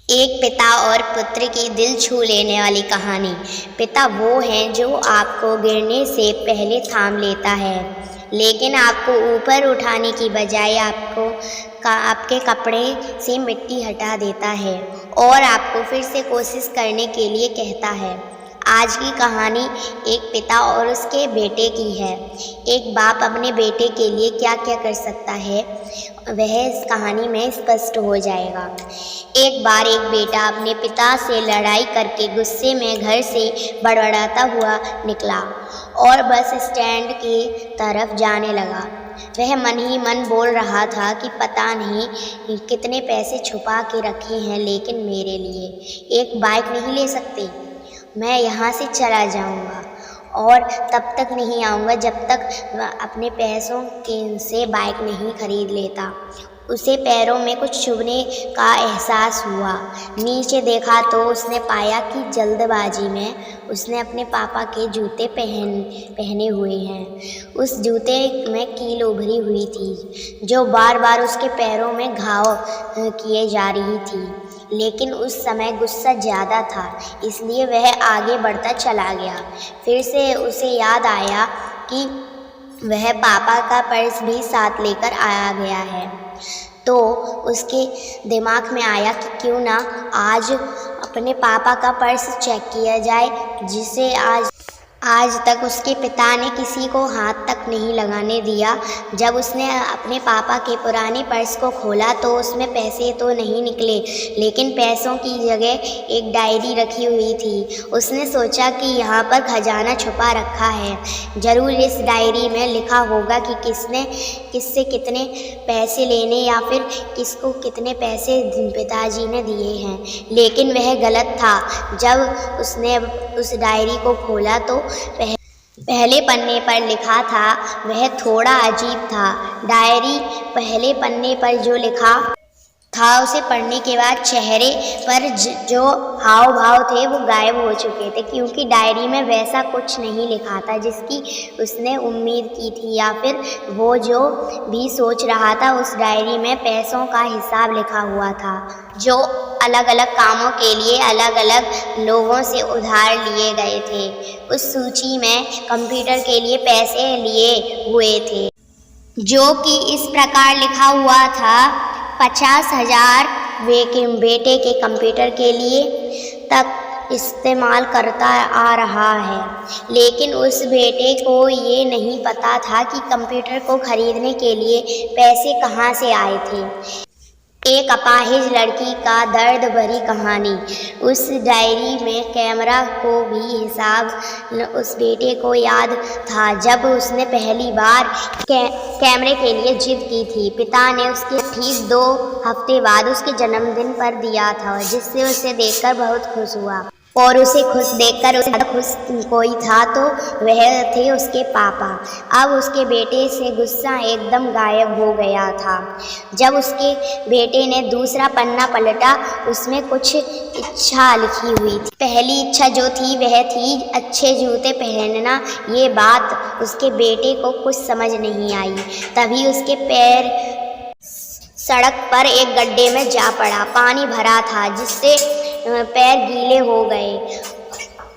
एक पिता और पुत्र की दिल छू लेने वाली कहानी। पिता वो हैं जो आपको गिरने से पहले थाम लेता है, लेकिन आपको ऊपर उठाने की बजाय आपके कपड़े से मिट्टी हटा देता है और आपको फिर से कोशिश करने के लिए कहता है। आज की कहानी एक पिता और उसके बेटे की है। एक बाप अपने बेटे के लिए क्या क्या कर सकता है, वह इस कहानी में स्पष्ट हो जाएगा। एक बार एक बेटा अपने पिता से लड़ाई करके गुस्से में घर से बड़बड़ाता हुआ निकला और बस स्टैंड की तरफ जाने लगा। वह मन ही मन बोल रहा था कि पता नहीं कितने पैसे छुपा के रखे हैं, लेकिन मेरे लिए एक बाइक नहीं ले सकते। मैं यहाँ से चला जाऊँगा और तब तक नहीं आऊँगा जब तक अपने पैसों से बाइक नहीं खरीद लेता। उसे पैरों में कुछ चुभने का एहसास हुआ। नीचे देखा तो उसने पाया कि जल्दबाजी में उसने अपने पापा के जूते पहने हुए हैं। उस जूते में कील उभरी हुई थी जो बार बार उसके पैरों में घाव किए जा रही थी, लेकिन उस समय गुस्सा ज़्यादा था, इसलिए वह आगे बढ़ता चला गया। फिर से उसे याद आया कि वह पापा का पर्स भी साथ लेकर आया गया है, तो उसके दिमाग में आया कि क्यों ना आज अपने पापा का पर्स चेक किया जाए, जिसे आज तक उसके पिता ने किसी को हाथ तक नहीं लगाने दिया। जब उसने अपने पापा के पुराने पर्स को खोला तो उसमें पैसे तो नहीं निकले, लेकिन पैसों की जगह एक डायरी रखी हुई थी। उसने सोचा कि यहाँ पर खजाना छुपा रखा है, ज़रूर इस डायरी में लिखा होगा कि किससे कितने पैसे लेने या फिर किसको कितने पैसे पिताजी ने दिए हैं। लेकिन वह गलत था। जब उसने उस डायरी को खोला तो पहले पन्ने पर लिखा था वह थोड़ा अजीब था। डायरी पहले पन्ने पर जो लिखा था उसे पढ़ने के बाद चेहरे पर जो हाव भाव थे वो गायब हो चुके थे, क्योंकि डायरी में वैसा कुछ नहीं लिखा था जिसकी उसने उम्मीद की थी, या फिर वो जो भी सोच रहा था। उस डायरी में पैसों का हिसाब लिखा हुआ था जो अलग अलग कामों के लिए अलग अलग लोगों से उधार लिए गए थे। उस सूची में कंप्यूटर के लिए पैसे लिए हुए थे, जो कि इस प्रकार लिखा हुआ था 50,000 बेटे के कंप्यूटर के लिए तक इस्तेमाल करता आ रहा है। लेकिन उस बेटे को ये नहीं पता था कि कंप्यूटर को खरीदने के लिए पैसे कहाँ से आए थे। एक अपाहिज लड़की का दर्द भरी कहानी। उस डायरी में कैमरा को भी हिसाब उस बेटे को याद था जब उसने पहली बार कैमरे के लिए जिद की थी। पिता ने उसके ठीक 2 हफ्ते बाद उसके जन्मदिन पर दिया था, जिससे उसे देखकर बहुत खुश हुआ। और उसे खुश देखकर उसे खुश कोई था तो वह थे उसके पापा। अब उसके बेटे से गुस्सा एकदम गायब हो गया था। जब उसके बेटे ने दूसरा पन्ना पलटा, उसमें कुछ इच्छा लिखी हुई थी। पहली इच्छा जो थी वह थी अच्छे जूते पहनना। ये बात उसके बेटे को कुछ समझ नहीं आई। तभी उसके पैर सड़क पर एक गड्ढे में जा पड़ा। पानी भरा था जिससे पैर गीले हो गए।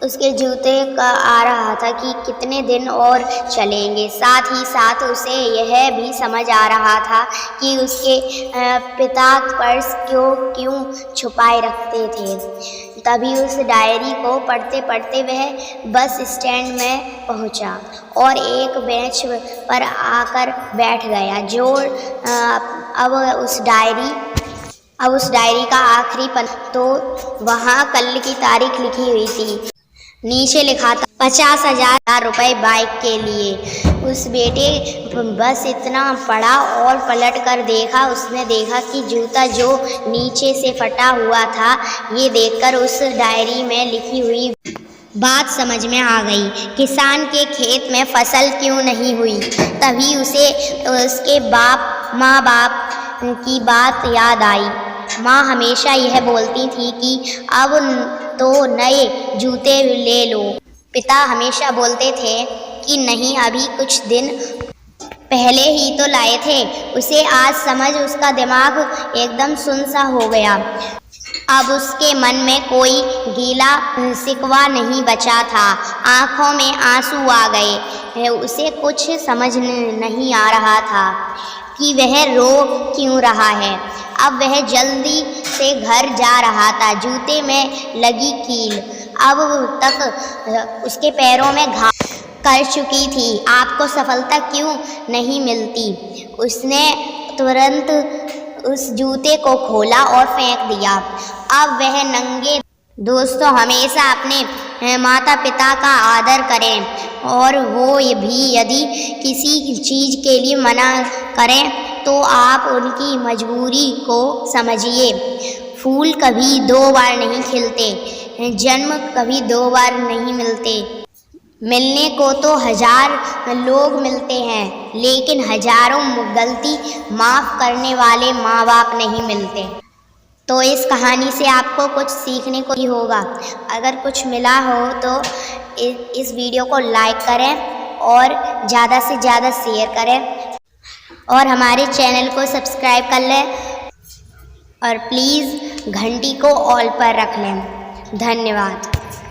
उसके जूते का आ रहा था कि कितने दिन और चलेंगे। साथ ही साथ उसे यह भी समझ आ रहा था कि उसके पिता पर्स क्यों छुपाए रखते थे। तभी उस डायरी को पढ़ते पढ़ते वह बस स्टैंड में पहुंचा और एक बेंच पर आकर बैठ गया। अब उस डायरी का आखिरी पन्ना तो वहाँ कल की तारीख लिखी हुई थी। नीचे लिखा था 50,000 रुपये बाइक के लिए। उस बेटे बस इतना पढ़ा और पलट कर देखा। उसने देखा कि जूता जो नीचे से फटा हुआ था। ये देखकर उस डायरी में लिखी हुई बात समझ में आ गई। किसान के खेत में फसल क्यों नहीं हुई। तभी उसे उसके माँ बाप की बात याद आई। माँ हमेशा यह बोलती थी कि अब तो नए जूते ले लो। पिता हमेशा बोलते थे कि नहीं, अभी कुछ दिन पहले ही तो लाए थे। उसे आज समझ उसका दिमाग एकदम सुन सा हो गया। अब उसके मन में कोई गीला शिकवा नहीं बचा था। आंखों में आंसू आ गए। उसे कुछ समझ नहीं आ रहा था कि वह रो क्यों रहा है। अब वह जल्दी से घर जा रहा था। जूते में लगी कील अब तक उसके पैरों में घाव कर चुकी थी। आपको सफलता क्यों नहीं मिलती? उसने तुरंत उस जूते को खोला और फेंक दिया। अब वह नंगे। दोस्तों, हमेशा अपने माता पिता का आदर करें और वो भी यदि किसी चीज़ के लिए मना करें तो आप उनकी मजबूरी को समझिए। फूल कभी दो बार नहीं खिलते, जन्म कभी दो बार नहीं मिलते। मिलने को तो 1000 लोग मिलते हैं, लेकिन हजारों गलती माफ़ करने वाले माँ बाप नहीं मिलते। तो इस कहानी से आपको कुछ सीखने को ही होगा। अगर कुछ मिला हो तो इस वीडियो को लाइक करें और ज़्यादा से ज़्यादा शेयर करें और हमारे चैनल को सब्सक्राइब कर लें और प्लीज़ घंटी को ऑल पर रख लें। धन्यवाद।